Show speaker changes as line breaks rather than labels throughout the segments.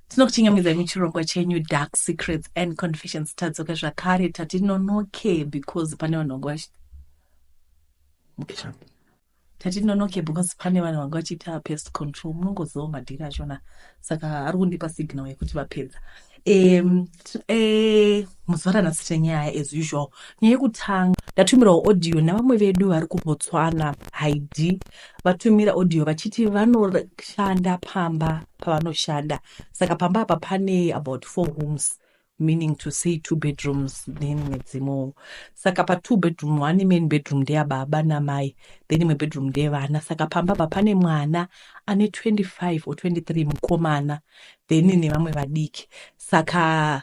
Tinokuchingamidza muchirongwa chenyu Dark Secrets and Confessions. Tadzoka zvakare tatinonoke because pane vanhu vanga vachiita pest control. Munongozivawo madhiri achona, saka ari kundipa signal yekuti vapedza. Muzuva ranhasi tenyaya as usual. Nyaya yekutanga ndatumirawo audio navamwe vedu vari kuBotswana Haidi vatumira audio vachiti vanoshanda pamba pavanoshanda. Saka pamba apa pane about 4 rooms, meaning to say 2 bedrooms then dzimo. Saka pa 2 bedroom, one main bedroom ndeyababa namai, then imwe bedroom ndeyevana. Saka pamba apa pane mwana ane 25 or 23 mukomana, then nevamwe vadiki. Saka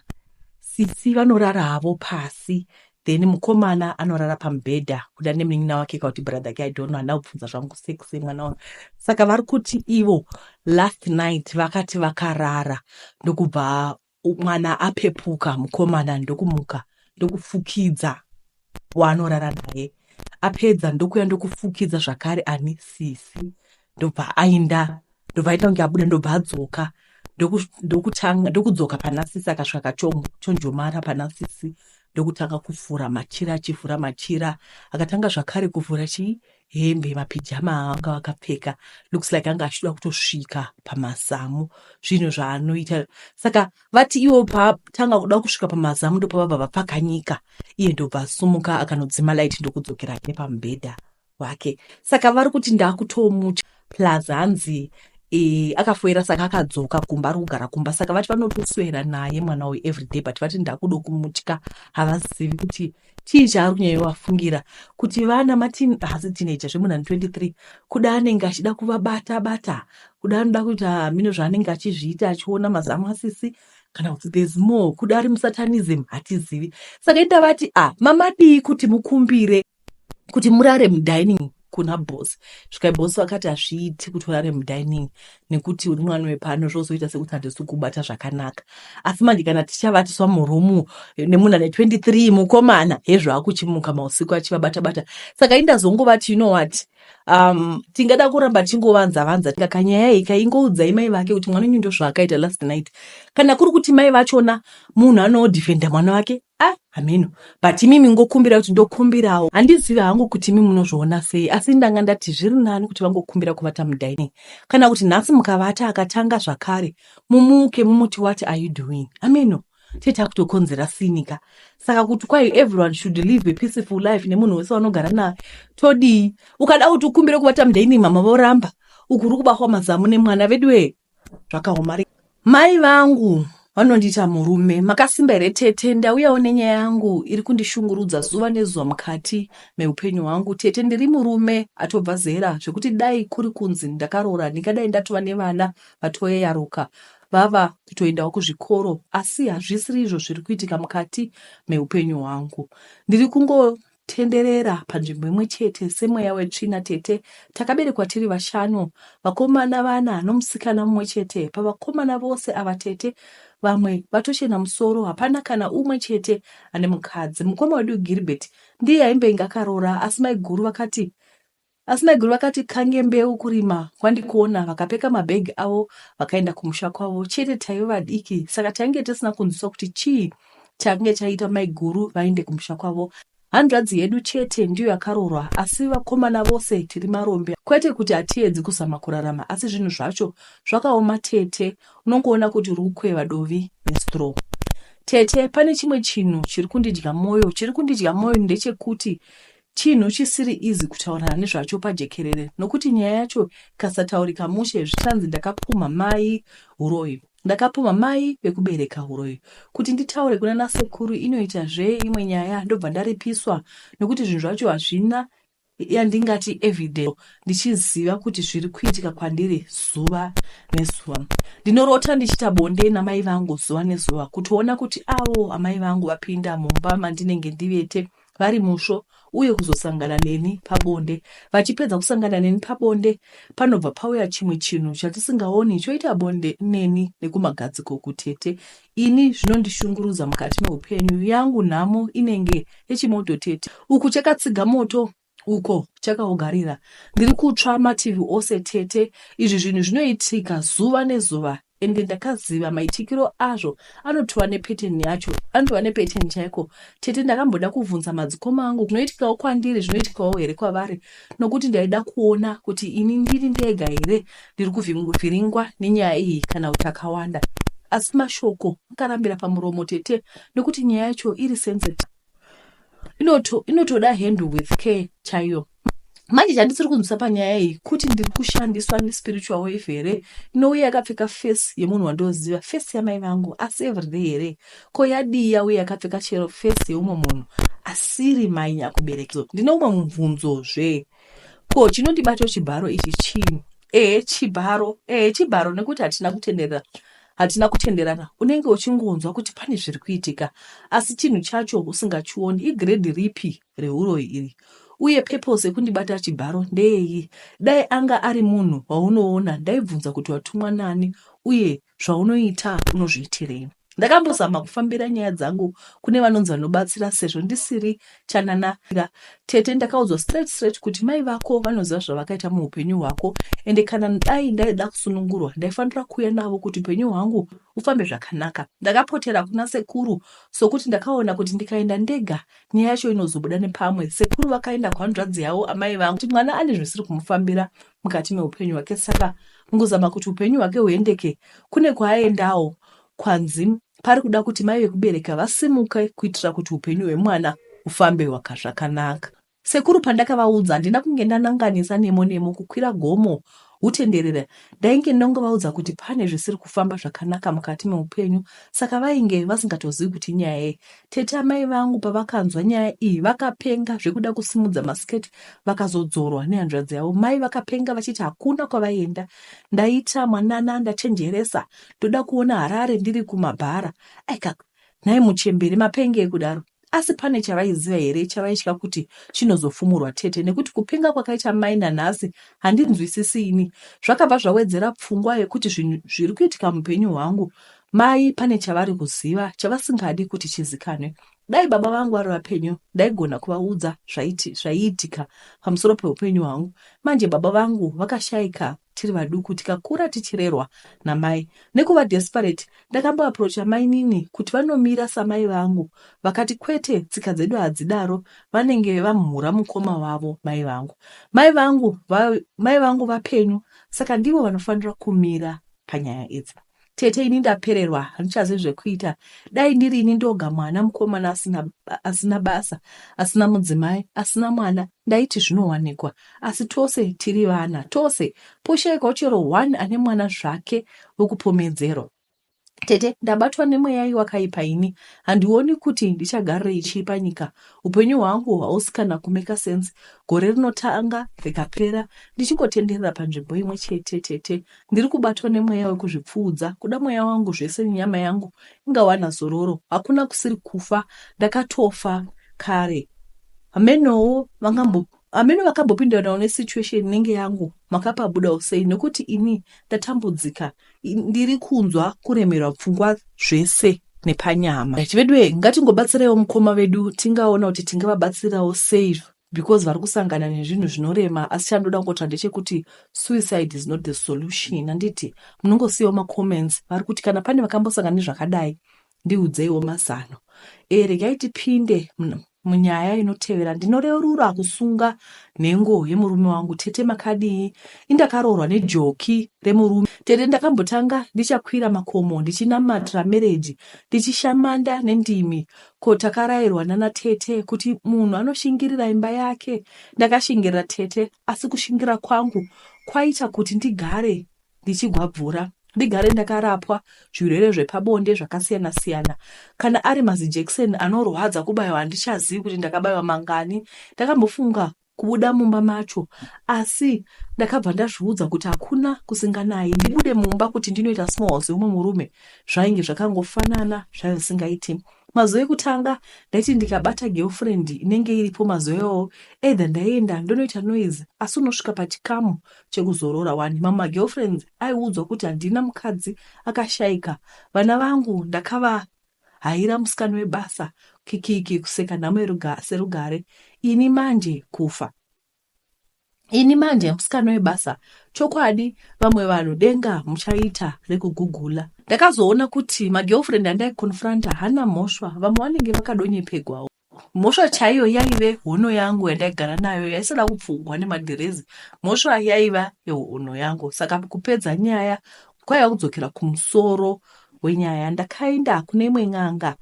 sisi vanorara havo pasi, then mukomana anorara pamubhedha kuda nemunin'ina wake kuti brother ke I don't know, handina kubvunza zvangu sex mwana wangu. Saka vari kuti ivo last night vakati vakarara ndokubva mwana apepuka, mukomana ndokumuka ndokufukidza waanorara naye, apedza ndokuya ndokufukidza zvakare ani sisi, ndobva aenda kunge abuda, ndobva adzoka ndokudzoka pana sisi, akasvika chonjomara pana sisi ndokutanga kuvhura machira, achivhura machira akatanga zvakare kuvhura hembe, mapijama anga vakapfeka, looks like anga achida kutosvika pamazamu, zvinhu zvaanoita. Saka vati ivo patanga kuda kusvika pamazamu ndopavabva vapfakanyika, iye ndobva asumuka akanodzima light ndokudzokera nepamubhedha wake. Saka vari kuti ndakutomucha plus hanzi akafoira, saka akadzoka kumba, ari kugara kumba. Saka vati vanotoswera naye mwana uyu everyday, but vati ndakuda kumutya, havazivi kuti chii chaari kunyaiwafungira, kuti vana hasi teenager zvemunhu ani 23 kuda anenge achida kuvabata-bata, kuda anoda kuita mino zvaanenge achizviita achiona mazamu asisi, kana kuti there's more, kuda ari musatanism, hatizivi. Saka ita vati mamadii kuti mukumbire kuti murare mudining kuna boss. Svika boss vakati hazviiti kuti urare mudining nekuti uri mwana wepano, zvozoita sekuti handisi kubata zvakanaka. Asi manje kana tichavatiswa murumu nemunhu ane 23 mukomana, hezvaakuchimuka mausiku achivabata-bata. Saka indazongovati, you know what, tingada kuramba tingovanza-vanza kanyaya iyi kaingoudzai mai vake kuti mwana wenyu ndozvaakaita last night. Kana kuri kuti mai vachona munhu anodhifenda mwana wake, hameno, but imimi ngokumbira kuti ndokumbirawo. Handizivi hangu kuti imi munozviona sei, asi ndanga ndati zviri nani kuti vangokumbira kuvata mudining. Kana kuti nhasi mukavata akatanga zvakare, mumuke mumuti what are you doing, hameno, teta kutokonzera sinika. Saka kuti kwai everyone should live a peaceful life nemunhu wese wanogara naye, todii? Ukada kuti ukumbire kuvata mudining mama voramba, ukuri kubahwa mazamu nemwana vedu zvakaomari. Mai vangu vanondita murume, makasimba here tete? Ndauyawo nenyaya yangu iri kundishungurudza zuva nezuva mukati meupenyu hwangu. Tete, ndiri murume atobva zera, zvekuti dai kuri kunzi ndakaroora ndingadai ndatova nevana vatoyeyaruka vava kutoendawo kuzvikoro, asi hazvisiri izvo zviri kuitika mukati meupenyu hwangu. Ndiri kungotenderera panzvimbo imwe chete semweya wetsvina. Tete, takaberekwa tiri 5, vakomana 4 nomusikana mumwe chete. Pavakomana vose ava tete, vamwe vatochena musoro, hapana kana umwe chete ane mukadzi. Mukoma wedu Gilbert ndiye aimbenge akaroora, asi maiguru vakati kange mbeu kurima kwandikuona, vakapeka mabhegi avo vakaenda kumusha kwavo. Chete taiva vadiki, saka tainge tisina kunzwiswa kuti chii change chaita maiguru vaende kumusha kwavo. Hanzvadzi yedu chete ndiyo yakaroorwa, asi vakomana vose tiri marombe. Kwete kuti hatiedzi kuzama kurarama, asi zvinhu zvacho zvakaoma. Tete, unongoona kuti uri kukweva dovi nestraw. Tete, pane chimwe chinhu chiri kundidya mwoyo, ndechekuti chinhu chisiri izi kutaurana nezvacho pajekerere, nokuti nyaya yacho ikasataurika mushe zvichanzi ndakapumha mai uroyi. Ndakapumha mai vekubereka uroyi. Kuti nditaure kuna nasekuru inoita imwe nyaya, ndobva ndaripiswa, nokuti zvinhu zvacho hazvina yandingati evidence, ndichiziva kuti zviri kuitika kwandiri zuva nezuva. Ndinorota ndichita bonde namai vangu zuva nezuva, kutoona kuti avo amai vangu vapinda mumba mandinenge ndivete vari musvo, uye kuzosangana neni pabonde. Vachipedza kusangana neni pabonde, panobva pauya chimwe chinhu chatisingaoni choita bonde neni nekumagadziko kutete. Ini zvinondishungurudza mukati meupenyu yangu. Nhamo inenge yechimoto tete, uku chakatsiga moto, uko chakaugarira. Ndiri kutsva mativi ose tete. Izvi zvinhu zvinoitika zuva nezuva ende ndakaziva maitikiro azvo anotova nepeteni yacho, anotova nepeteni chaiko. Tete ndakamboda kuvhunza madzikoma angu zvinoitikawo kwandiri zvinoitikawo here kwavari, nokuti ndaida kuona kuti ini ndiri ndega here ndiri kuvhiringwa nenyaya iyi kana kuti akawanda. Asi mashoko akarambira pamuromo tete, nokuti nyaya yacho iri sensitive. Inotoda handle with care chaiyo. Manje chandisiri kunzwisa panyaya iyi kuti ndiri kushandiswa nespiritual wave here, inouya yakapfeka face yemunhu wandoziva, face yamai vangu, asi everyday here. Ko yadiya uye yakapfeka chero face yeumwe munhu asiri mai nyakuberekizo. Ndine umwe mubvunzozve. Ko chinondibata chibharo ichi chini? Chibharo nekuti hatina kutenderana. Unenge uchingonzwa kuti pane zviri kuitika, asi chinhu chacho usingachioni. Igrade ripi reuroyi iri? Uye purpose yekundibata chibharo ndeyeyi? Dai anga ari munhu waunoona, ndaibvunza kuti watumwa nani uye zvaunoita unozviitirei. Ndakambozama kufambira nyaya dzangu kune vanonzi vanobatsira sezvo ndisiri chananira. Tete ndakaudzwa straight kuti mai vako vanoziva zvavakaita muupenyu hwako, ende kana dai ndaida kusunungurwa ndaifanira kuuya navo kuti upenyu hwangu ufambe zvakanaka. Ndakapotera kuna sekuru sokuti ndakaona kuti ndikaenda ndega nyaya yacho inozobuda nepamwe. Sekuru vakaenda kuhanzvadzi yavo amai vangu kuti mwana ane zvisiri kumufambira mukati meupenyu hwake, saka mungozama kuti upenyu hwake huendeke. Kune kwaaendawo kwanzi pari kuda kuti mai vekubereka vasimuke kuitira kuti upenyu hwemwana ufambe zvakanaka. Sekuru pandakavaudza handina kunge ndananganisa nemo kukwira gomo utenderera, ndainge ndongovaudza kuti pane zvisiri kufamba zvakanaka mukati meupenyu, saka vainge vasingatozivi kuti nyaya yei. Tete amai vangu pavakanzwa nyaya iyi vakapenga zvekuda kusimudza masiketi vakazodzorwa nehanzvadzi yavo. Mai vakapenga vachiti hakuna kwavaienda. Ndaita mwanana, ndachenjeresa, ndoda kuona Harare ndiri kumabhara. Aika nhai muchembere mapenge ekudaro. Asi pane chavaiziva here chavaitya kuti chinozofumurwa tete, nekuti kupenga kwakaita mai nanhasi handinzwisisi ini. Zvakabva zvawedzera pfungwa yekuti zvinhu zviri kuitika muupenyu hwangu, mai pane chavari kuziva chavasingadi kuti chizikanwe. Dai baba vangu vari vapenyu ndaigona kuvaudza zvaiitika pamusoro peupenyu hwangu. Manje baba vangu vakashayika tiri vaduku, tikakura tichirerwa namai. Nekuva desperate ndakamboaprocha mai nini kuti vanomira samai vangu. Vakati kwete, tsika dzedu hadzidaro, vanenge vamhura mukoma wavo mai vangu. Mai vangu vapenyu, saka ndivo vanofanira kumira panyaya idzi. Tete ini ndapererwa, handichazivi zvekuita. Dai ndiri ini ndoga mwana mukomana asina basa, asina mudzimai, asina mwana, ndaiti zvinowanikwa. Asi tose tiri vana, tose poshaikwa chero 1 ane mwana zvake wekupomedzero. Tete ndabatwa nemweya wakaipa ini, handioni kuti ndichagarira chiipa nyika. Upenyu hwangu hausikana kumeka sense. Gore rinotanga rikapera ndichingotenderera panzvimbo imwe chete. Tete ndiri kubatwa nemweya wekuzvipfuudza, kuda mweya wangu zvese nenyama yangu ingawana zororo. Hakuna kusiri kufa, ndakatofa kare. Ameno vakambopindana nesituation inenge yangu makapabuda usei, nekuti ini ndatambudzika, ndiri kunzwa kuremerwa pfungwa zvese nepanyama. Chivedwe ngatingobatsirewo mukoma vedu, tingaona kuti tingavabatsirawo sei, because vari kusangana nezvinhu zvinorema. Asi chandoda ngota ndechekuti suicide is not the solution. Handiti munongosiyawo macomments vari kuti kana pane vakambosangana nezvakadai ndiudzeiwo mazano. Regai tipinde munyaya inotevera. Ndinorerura kusunga nhengo yemurume wangu. Tete makadii? Indakaroorwa nejoki remurume. Tete ndakambotanga ndichakwira makomo ndichinamatira marriage, ndichishamanda nendimi. Ko takarayirwa nana tete kuti munhu anoshingirira imba yake. Ndakashingirira tete, asi kushingira kwangu kwaita kuti ndigare ndichigwabvura, ndigare ndakarapwa zvirwere zvepabonde zvakasiyana siyana. Kana ari mazijekiseni anorwadza kubayiwa, handichazivi kuti ndakabayiwa mangani. Ndakambofunga kubuda mumba macho, asi ndakabva ndazviudza kuti hakuna kusinganayi. Ndibude mumba kuti ndinoita small zeumwe murume, zvainge zvakangofanana, zvisingaiti. Mazuva ekutanga ndaiti ndikabata girlfriend inenge iripo mazuvawo, either ndaienda ndonoita noise, asi unosvika pachikamu chekuzorora wani. Mama girlfriends aiudzwa kuti handina mukadzi, akashayika. Vana vangu ndakavahayira musikana webasa, kikiki kuseka nhamo serugare. Ini manje kufa. ini manje musikana webasa chokwadi vamwe vanhu denga muchaita rekugugula ndakazoona kuti magirlfriend andaikonfranta hana mhosva vamwe vanenge vakadonyepegwawo mhosva chaiyo yaive hono yangu yandaigara nayo yaisada kupfugwa nemadhirezi mhosva yaiva yehono yangu saka kupedza nyaya kwaiva kudzokera kumusoro wenyaya ndakaenda kune imwe n'anga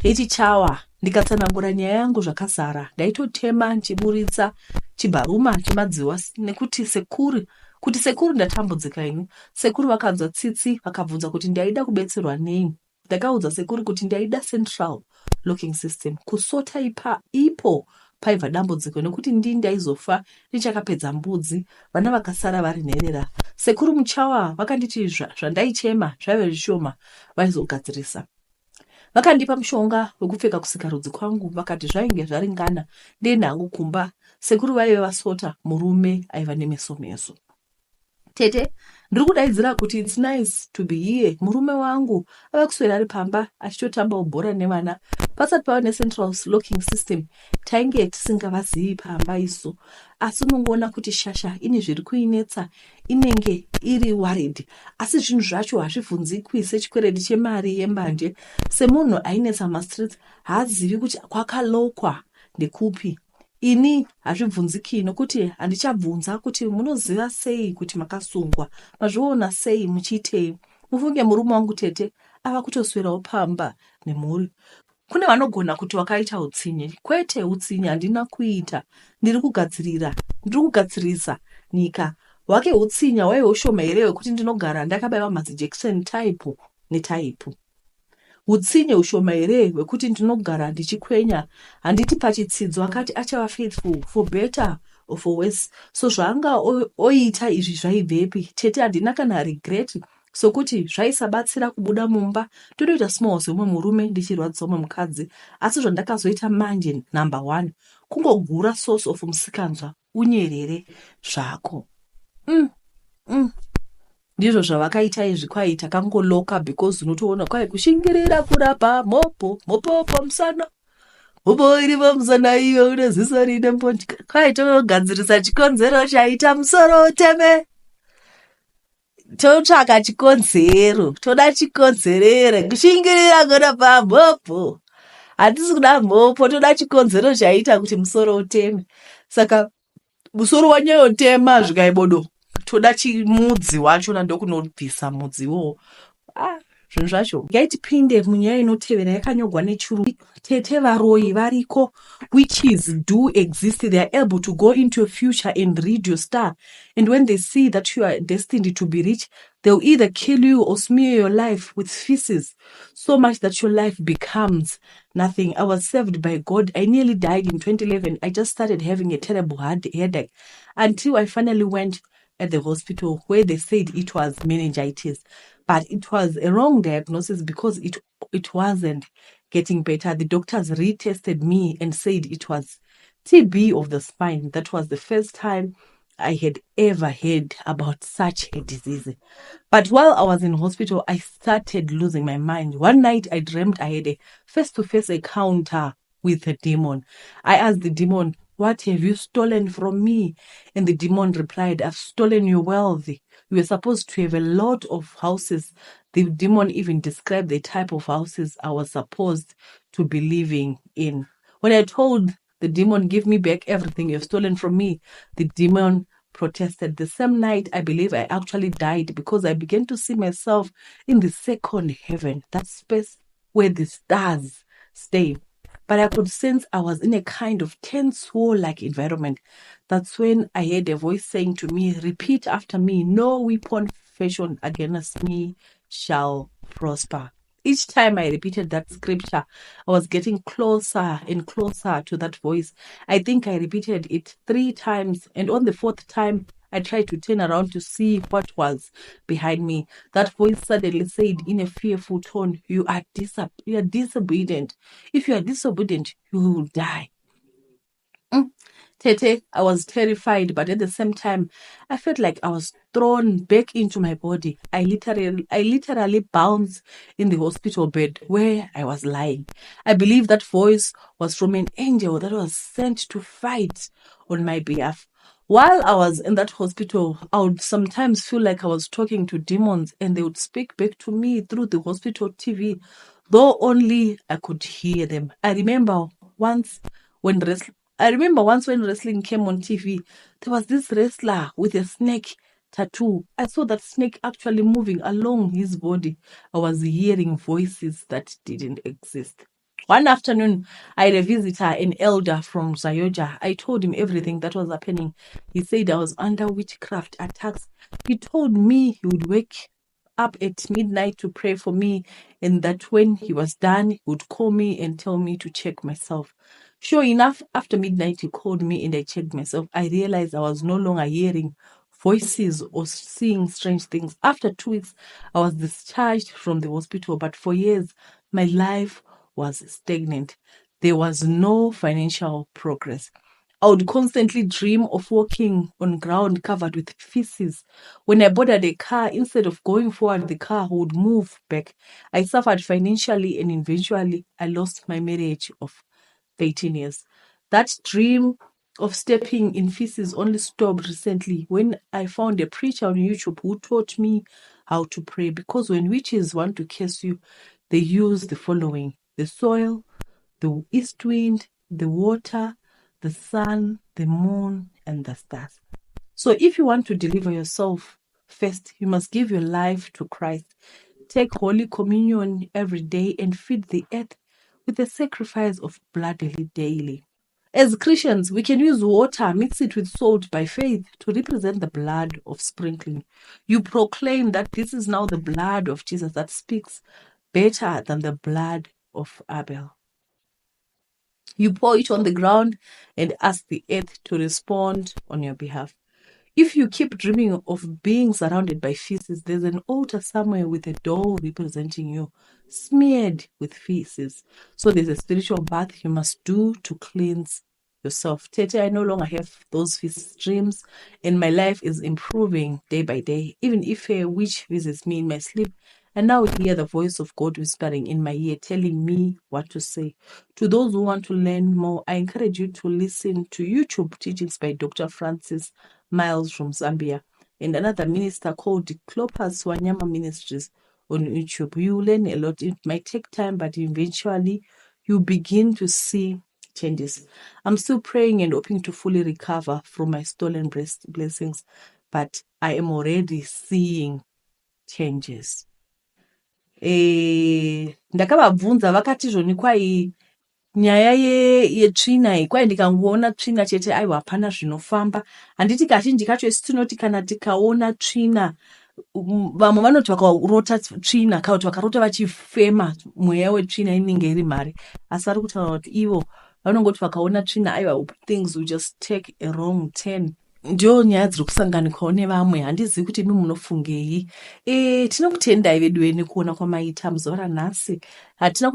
yechichawa ndikatsanangura nyaya yangu zvakazara ndaitotema ndichiburitsa chibharuma chemadziwa nekuti sekuru ndatambudzika ini sekuru vakanzwa tsitsi vakabvunza kuti ndaida kubetserwa nei ndakaudza sekuru kuti ndaida central locking system kusota ipo paibva dambudziko nekuti ndaizofa ndichakapedza mbudzi vana vakasara vari nherera sekuru muchawa vakanditi zvandaichema zvaive zvishoma vaizogadzirisa vakandipa mushonga wekupfeka kusikarudzi kwangu vakati zvainge zvaringana ndenhangu kumba sekuru vaive vasota murume aiva nemeso tete ndiri kudaidzira kuti it's nice to be here murume wangu ava kuswera ari pamba achitotamba bhora nevana pasati pava necentral locking system tainge tisingavazivi pamba isu asi unongoona kuti shasha ine zviri kuinetsa inenge iri worried asi zvinhu zvacho hazvibvunzikwi sechikwereti chemari yembanje semunhu ainetsa mastreets haazivi kuti kwakalokwa ndekupi ini hazvibvunziki nokuti handichabvunza kuti munoziva sei kuti makasungwa mazviona sei muchiitei mufunge murume wangu tete ava kutoswerawo pamba nemhuri kune vanogona kuti wakaita utsinye kwete utsinye handina kuita ndiri kugadzirisa nyika wake utsinya waive ushoma here wekuti ndinogara ndakabayiwa majekiseni taipu netaipu utsinye ushoma here wekuti ndinogara ndichikwenya handiti pachitsidzo akati achava faithful for better or for worse so zvaanga oita izvi zvaibvepi tete handina kana regret sokuti zvaisabatsira kubuda mumba tonoita small semwe murume ndichirwadzisa umwe mukadzi asi zvandakazoita manje number 1 kungogura source of musikanzwa unyerere zvako ndizvo zvavakaita izvi kwai takangoloka because unotoona kwai kushingirira kurapa mopo pamusana mopo iri pamusana iyo uneziso rine mpondi kwai togadzirisa chikonzero chaita musoro uteme totsvaka chikonzero toda chikonzerere kushingirira kurapa mopo hatisi kuda mhopo toda chikonzero chaita kuti musoro uteme saka musoro wanyayotema zvikaibodo toda chimudzi wachona ndokunobvisa mudzi iwowo zvinhu zvacho ngaitipinde munyaya inotevera yakanyogwa nechirungu tete varoyi variko witches do exist they are able to go into your future and read your star and when they see that you are destined to be rich they'll either kill you or smear your life with feces so much that your life becomes nothing. I was saved by God. I nearly died in 2011. I just started having a terrible headache until I finally went at the hospital where they said it was meningitis, but it was a wrong diagnosis because it wasn't getting better. The doctors retested me and said it was TB of the spine. That was the first time I had ever heard about such a disease. But while I was in hospital, I started losing my mind. One night I dreamt I had a face-to-face encounter with a demon. I asked the demon, "What have you stolen from me?" And the demon replied, "I've stolen your wealth. You were supposed to have a lot of houses." The demon even described the type of houses I was supposed to be living in. When I told the demon, "Give me back everything you have stolen from me," the demon protested. The same night, I believe I actually died because I began to see myself in the second heaven, that space where the stars stay. But I could sense I was in a kind of tense war-like environment. That's when I heard a voice saying to me, "Repeat after me, no weapon fashioned against me shall prosper." Each time I repeated that scripture, I was getting closer and closer to that voice. I think I repeated it 3 times, and on the 4th time, I tried to turn around to see what was behind me. That voice suddenly said in a fearful tone, you are disobedient. If you are disobedient, you will die." Tete, I was terrified, but at the same time, I felt like I was thrown back into my body. I literally bounced in the hospital bed where I was lying. I believe that voice was from an angel that was sent to fight on my behalf. While I was in that hospital, I would sometimes feel like I was talking to demons and they would speak back to me through the hospital TV, though only I could hear them. I remember once when wrestling came on TV, there was this wrestler with a snake tattoo. I saw that snake actually moving along his body. I was hearing voices that didn't exist. One afternoon, I had a visitor, an elder from Zayoja. I told him everything that was happening. He said I was under witchcraft attacks. He told me he would wake up at midnight to pray for me, and that when he was done, he would call me and tell me to check myself. Sure enough, after midnight, he called me and I checked myself. I realized I was no longer hearing voices or seeing strange things. After 2 weeks, I was discharged from the hospital, but for years, my life was stagnant. There was no financial progress. I would constantly dream of walking on ground covered with feces. When I boarded a car, instead of going forward, the car would move back. I suffered financially and eventually I lost my marriage of 13 years. That dream of stepping in feces only stopped recently when I found a preacher on YouTube who taught me how to pray. Because when witches want to curse you, they use the following: the soil, the east wind, the water, the sun, the moon, and the stars. So if you want to deliver yourself, first, you must give your life to Christ. Take Holy Communion every day and feed the earth with the sacrifice of blood daily. As Christians, we can use water, mix it with salt by faith to represent the blood of sprinkling. You proclaim that this is now the blood of Jesus that speaks better than the blood of Abel. You pour it on the ground and ask the earth to respond on your behalf. If you keep dreaming of being surrounded by feces, there's an altar somewhere with a doll representing you, smeared with feces. So there's a spiritual bath you must do to cleanse yourself. Tete, I no longer have those feces dreams, and my life is improving day by day. Even if a witch visits me in my sleep, I now hear the voice of God whispering in my ear, telling me what to say. To those who want to learn more, I encourage you to listen to YouTube teachings by Dr. Francis Miles from Zambia and another minister called Clopas Wanyama Ministries on YouTube. You learn a lot. It might take time, but eventually you begin to see changes. I'm still praying and hoping to fully recover from my stolen blessings, but I am already seeing changes. Ndakavabvunza vakati zvoni kwai nyaya yetsvina iyi kwai ndikangoona tsvina chete aiwa hapana zvinofamba. Handiti kazhinji kacho isi tinoti kana tikaona tsvina, vamwe vanoti vakarota tsvina kana kuti vakarota vachifema mweya wetsvina inenge iri mhare, asi vari kutaura kuti ivo vanongoti vakaona tsvina aiwa things will just take a wrong turn. Ndio nyaya dziri kusanganikwawo nevamwe. Handizivi kuti imi munofungei. Tinokutendai vedu vene kuona kwamaita muzuva ranhasi. Hatina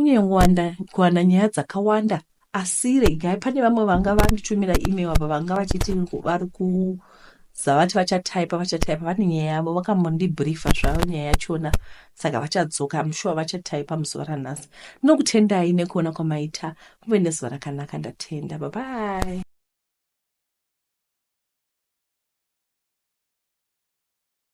kuwana nyaya dzakawanda, asi regai pane vamwe vanga vanditumira email apa vanga vachiti vari kuzavati vachataipa vane nyaya yavo, vakambondibriefa zvavo nyaya yachona, saka vachadzoka, mushuwa vachataipa muzuva ranhasi. Tinokutendai nekuona kwamaita. Muve nezuva rakanaka, ndatenda. Bye bye.